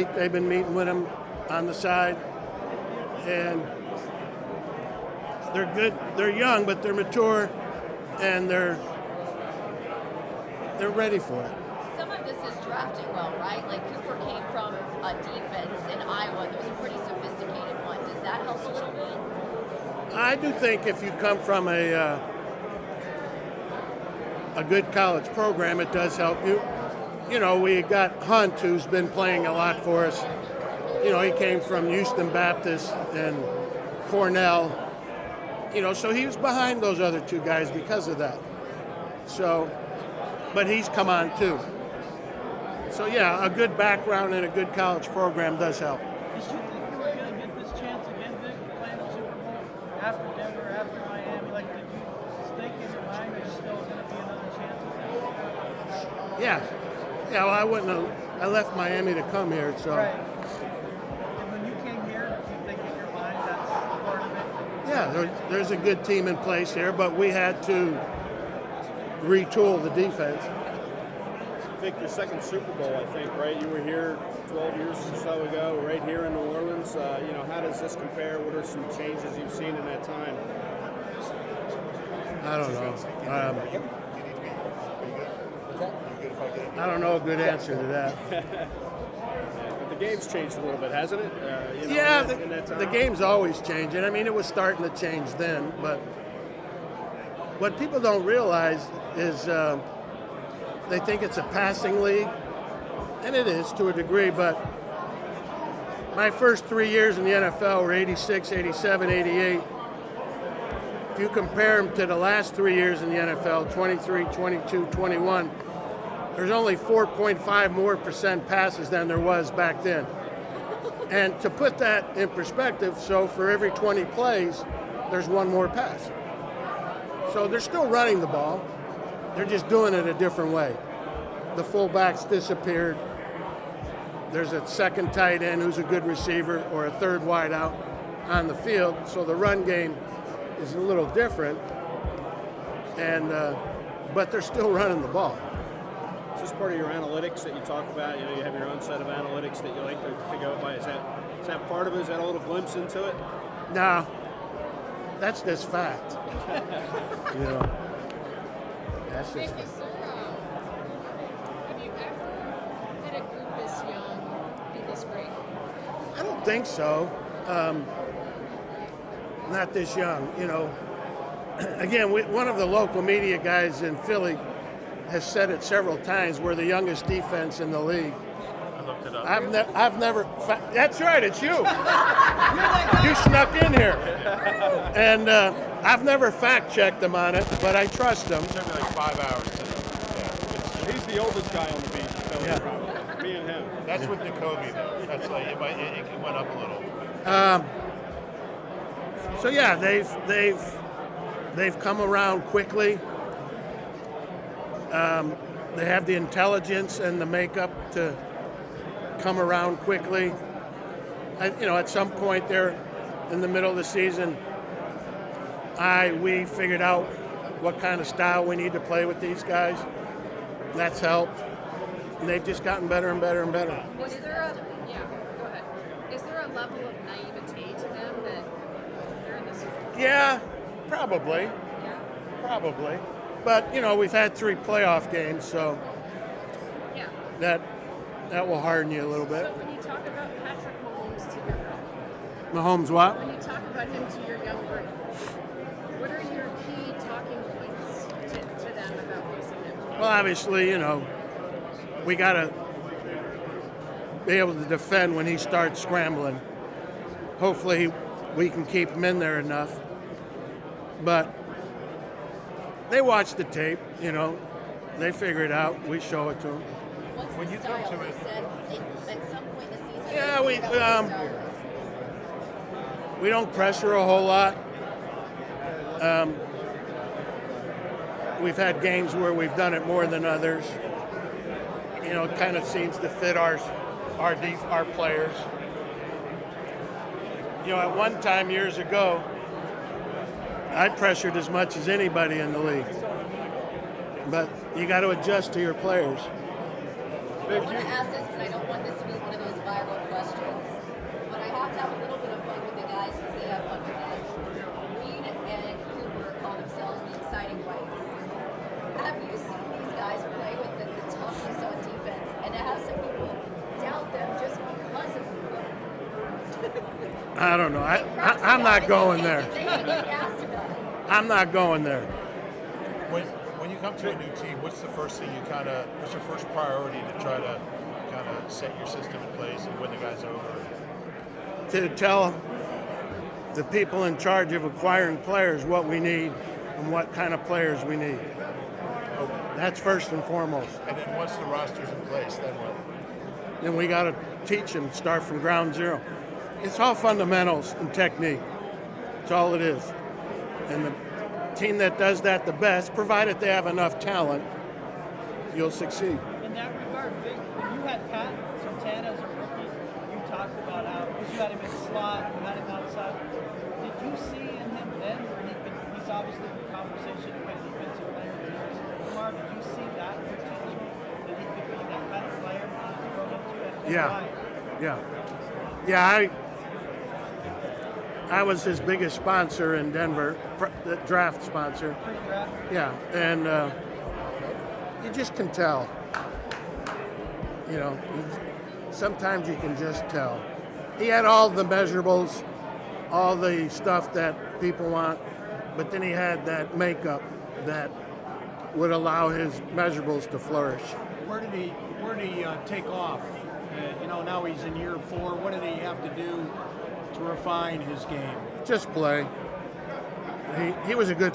They've been meeting with him on the side, and they're good. They're young, but they're mature, and they're ready for it. Some of this is drafting well, right? Like Cooper came from a defense in Iowa that was a pretty sophisticated one. Does that help a little bit? I do think if you come from a good college program, it does help you. You know, we got Hunt, who's been playing a lot for us. You know, he came from Houston Baptist and Cornell. You know, so he was behind those other two guys because of that. So, but he's come on too. So yeah, a good background and a good college program does help. Did you think you were going to get this chance again, Vic, playing the Super Bowl after Denver, after Miami? Like, did you think in your mind there's still going to be another chance at that? Yeah. Yeah, well, I wouldn't have. I left Miami to come here, so. Right. And when you came here, did you think in your mind that's part of it? Yeah, there's a good team in place here, but we had to retool the defense. Vic, your second Super Bowl, I think, right? You were here 12 years or so ago, right here in New Orleans. You know, how does this compare? What are some changes you've seen in that time? I don't know. I don't know a good answer to that. But the game's changed a little bit, hasn't it? You know, Yeah, in that time? the game's always changing. I mean, it was starting to change then, but what people don't realize is they think it's a passing league, and it is to a degree, but my first 3 years in the NFL were 86, 87, 88. If you compare them to the last 3 years in the NFL, 23, 22, 21, there's only 4.5% more passes than there was back then. And to put that in perspective, so for every 20 plays, there's one more pass. So they're still running the ball. They're just doing it a different way. The fullbacks disappeared. There's a second tight end who's a good receiver or a third wide out on the field. So the run game is a little different, and but they're still running the ball. Is this part of your analytics that you talk about? You know, you have your own set of analytics that you like to go by. Is that part of it? Is that a little glimpse into it? No, that's just fact. You know, that's just fact. Have you ever had a group this young be this great? I don't think so. Not this young, you know. Again, one of the local media guys in Philly has said it several times. We're the youngest defense in the league. I looked it up. I've never. That's right. It's you. You snuck in here, and I've never fact checked them on it, but I trust them. It took me like 5 hours to He's the oldest guy on the beach. Yeah. Me and him. That's with Jacoby, though. That's like it went up a little. So yeah, they've come around quickly. They have the intelligence and the makeup to come around quickly. You know, at some point there, in the middle of the season, we figured out what kind of style we need to play with these guys. That's helped, and they've just gotten better and better and better. Is there go ahead. Is there a level of naivete to them that they're in this? Yeah, probably. Yeah. Probably. But, you know, we've had 3 playoff games, so Yeah. that will harden you a little bit. So when you talk about Patrick Mahomes to your group, Mahomes what? when you talk about him to your young group, what are your key talking points to them about facing him? Well, obviously, you know, we got to be able to defend when he starts scrambling. Hopefully we can keep him in there enough. But they watch the tape, you know. They figure it out. We show it to them. What's When the you go style? to They it- said at some point in the season. Yeah, they we, figured out what the style was. We don't pressure a whole lot. We've had games where we've done it more than others. You know, it kind of seems to fit our players. You know, at one time years ago, I pressured as much as anybody in the league. But you got to adjust to your players. I want to ask this, but I don't want this to be one of those viral I don't know. I'm not going there. They get gassed about it. I'm not going there. When you come to a new team, what's the first thing what's your first priority to try to kind of set your system in place and win the guys over? To tell the people in charge of acquiring players what we need and what kind of players we need. That's first and foremost. And then once the roster's in place, then what? Then we got to teach them, start from ground zero. It's all fundamentals and technique. That's all it is. And the team that does that the best, provided they have enough talent, you'll succeed. In that regard, Vic, when you had Pat Santana as a rookie, you talked about how, because you had him in the slot, you had him outside. Did you see in him then where he's obviously in the conversation to play defensive player of the year? Lamar, did you see that potential that he could be that kind of player to grow into? And Yeah. why? Yeah, I was his biggest sponsor in Denver, the draft sponsor. Pre-draft? Yeah, and you just can tell. You know, sometimes you can just tell. He had all the measurables, all the stuff that people want, but then he had that makeup that would allow his measurables to flourish. Where did he take off? Now he's in year 4. What did he have to do to refine his game? Just play. He was a good